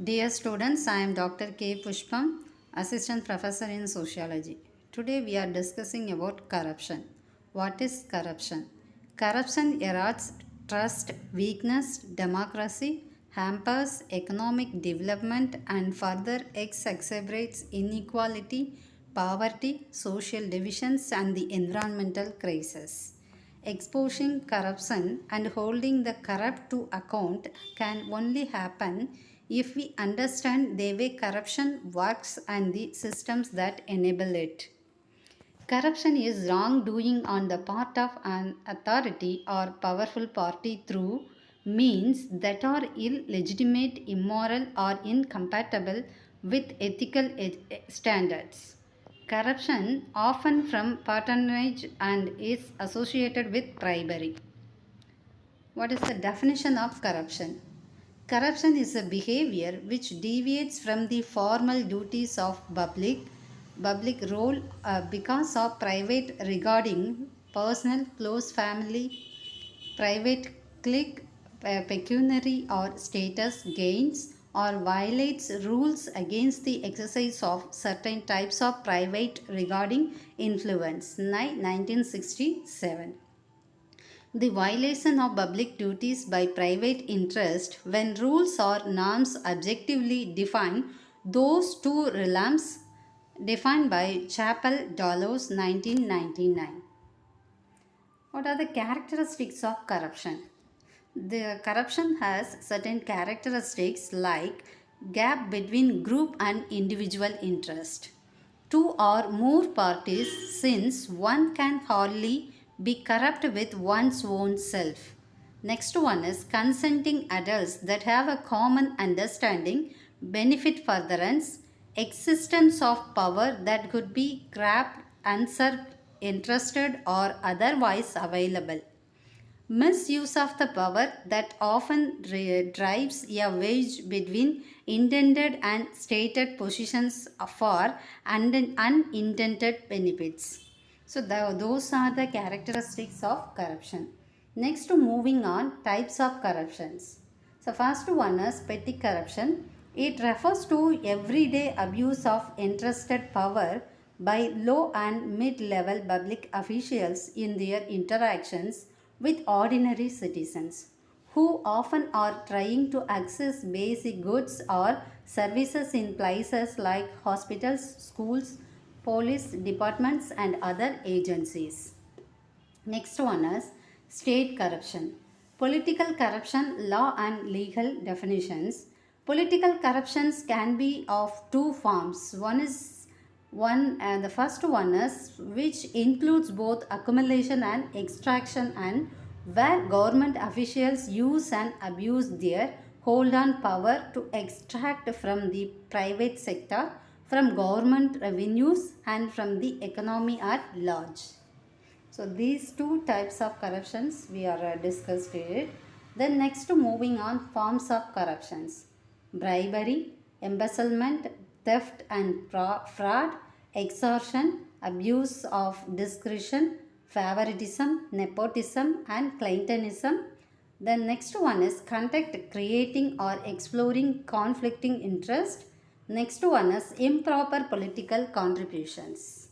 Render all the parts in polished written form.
Dear students, I am Dr. K. Pushpam, Assistant Professor in Sociology. Today we are discussing about corruption. What is corruption? Corruption erodes trust, weakness, democracy, hampers economic development, and further exacerbates inequality, poverty, social divisions, and the environmental crisis. Exposing corruption and holding the corrupt to account can only happen if we understand the way corruption works and the systems that enable it. Corruption is wrongdoing on the part of an authority or powerful party through means that are illegitimate, immoral, or incompatible with ethical standards. Corruption, often from patronage, and is associated with bribery. What is the definition of corruption? Corruption is a behavior which deviates from the formal duties of public role because of private regarding personal, close family, private clique, pecuniary or status gains, or violates rules against the exercise of certain types of private regarding influence. 1967. The violation of public duties by private interest when rules or norms objectively define those two realms defined by Chapel Dollos 1999. What are the characteristics of corruption? The corruption has certain characteristics like gap between group and individual interest. Two or more parties, since one can hardly be corrupt with one's own self. Next one is consenting adults that have a common understanding, benefit furtherance, existence of power that could be grabbed, usurped, entrusted, or otherwise available. Misuse of the power that often drives a wedge between intended and stated positions for unintended benefits. So, those are the characteristics of corruption. Next, moving on, types of corruptions. So, first one is petty corruption. It refers to everyday abuse of entrusted power by low and mid level public officials in their interactions with ordinary citizens who often are trying to access basic goods or services in places like hospitals, schools, police departments, and other agencies. Next one is state corruption. Political corruption, law and legal definitions. Political corruptions can be of two forms. The first one is which includes both accumulation and extraction, and where government officials use and abuse their hold on power to extract from the private sector, from government revenues, and from the economy at large. So these two types of corruptions we are discussed here. Then next, moving on, forms of corruptions: bribery, embezzlement, theft and fraud, extortion, abuse of discretion, favoritism, nepotism, and clientelism. The next one is conduct creating or exploring conflicting interest. Next one is improper political contributions.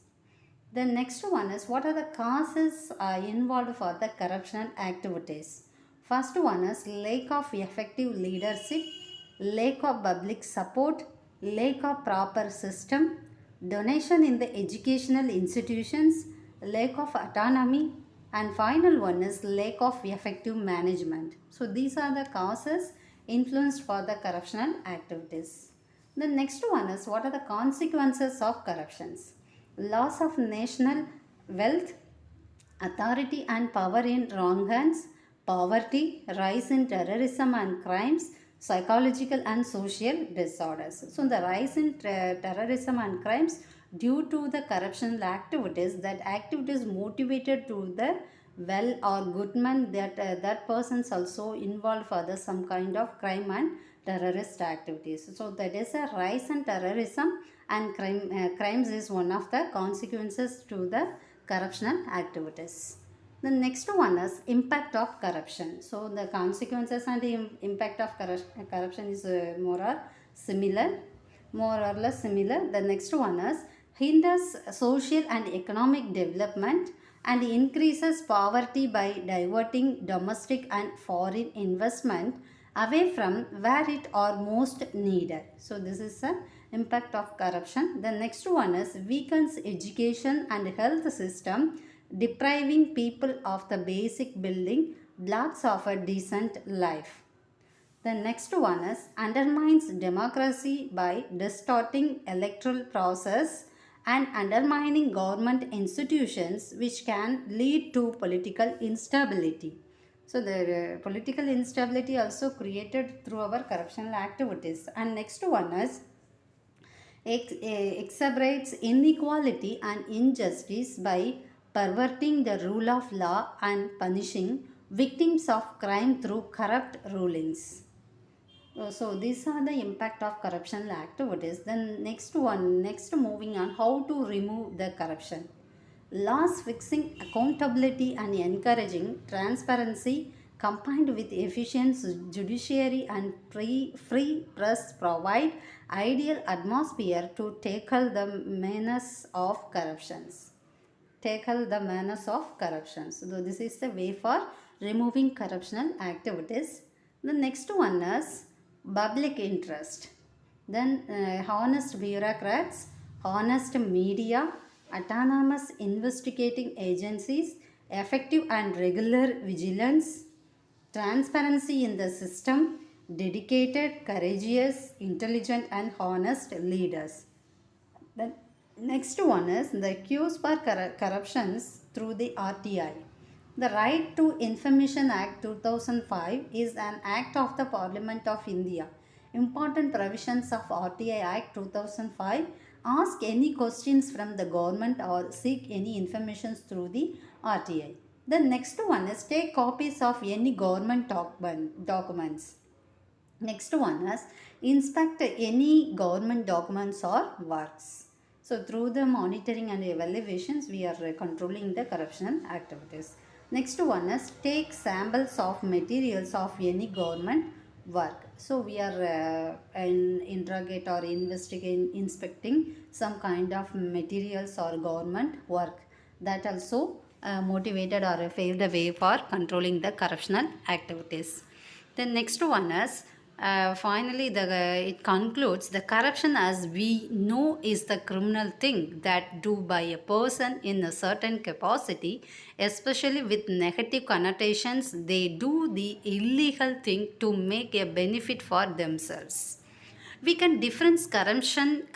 The next one is what are the causes involved for the corruption activities. First one is lack of effective leadership, lack of public support, lack of proper system, donation in the educational institutions, lack of autonomy, and final one is lack of effective management. So these are the causes influenced for the corruptional activities. The next one is what are the consequences of corruptions. Loss of national wealth, authority and power in wrong hands, poverty, rise in terrorism and crimes, psychological and social disorders. So, the rise in terrorism and crimes due to the corruptional activities, that activities motivated to the well or good man, that persons also involved for the some kind of crime and terrorist activities. So that is a rise in terrorism and crimes is one of the consequences to the corruptional activities. The next one is impact of corruption. So the consequences and the impact of corruption is more or similar, more or less similar. The next one is hinders social and economic development and increases poverty by diverting domestic and foreign investment away from where it are most needed. So this is the impact of corruption. The next one is weakens education and health system, depriving people of the basic building blocks of a decent life. The next one is undermines democracy by distorting electoral process and undermining government institutions, which can lead to political instability. So the political instability also created through our corruptional activities. And next one is exacerbates inequality and injustice by perverting the rule of law and punishing victims of crime through corrupt rulings. So these are the impact of corruption activities. Then next moving on, how to remove the corruption. Laws fixing accountability and encouraging transparency combined with efficient judiciary and free press provide ideal atmosphere to tackle the menace of corruptions. Tackle the menace of corruption. So this is the way for removing corruptional activities. The next one is public interest. Then honest bureaucrats, honest media, autonomous investigating agencies, effective and regular vigilance, transparency in the system, dedicated, courageous, intelligent and honest leaders. The next one is the cues for corruptions through the RTI. The Right to Information Act 2005 is an act of the Parliament of India. Important provisions of RTI Act 2005 ask any questions from the government or seek any information through the RTI. The next one is take copies of any government documents. Next one is inspect any government documents or works. So through the monitoring and evaluations, we are controlling the corruption activities. Next one is take samples of materials of any government work. So we are interrogate or inspecting some kind of materials or government work. That also motivated or paved the way for controlling the corruptional activities. The next one is finally it concludes the corruption as we know is the criminal thing that do by a person in a certain capacity, especially with negative connotations. They do the illegal thing to make a benefit for themselves. We can difference corruption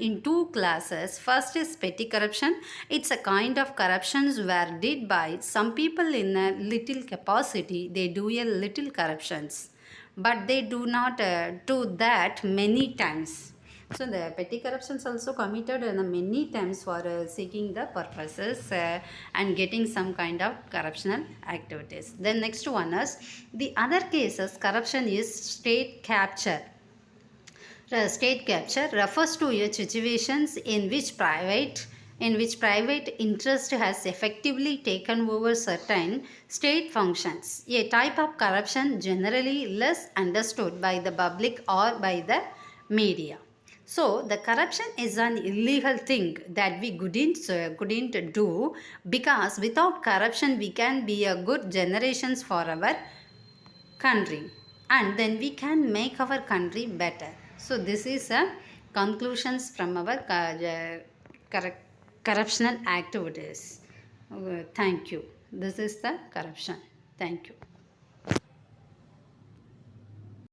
in two classes. First is petty corruption. It's a kind of corruptions where did by some people in a little capacity. They do a little corruptions, but they do not do that many times. So the petty corruptions also committed many times for seeking the purposes and getting some kind of corruptional activities. Then next one is the other cases corruption is state capture. State capture refers to a situations in which private interest has effectively taken over certain state functions. A type of corruption generally less understood by the public or by the media. So the corruption is an illegal thing that we couldn't do, because without corruption we can be a good generations for our country, and then we can make our country better. So this is a conclusions from our corruptional activities. Thank you. This is the corruption. Thank you.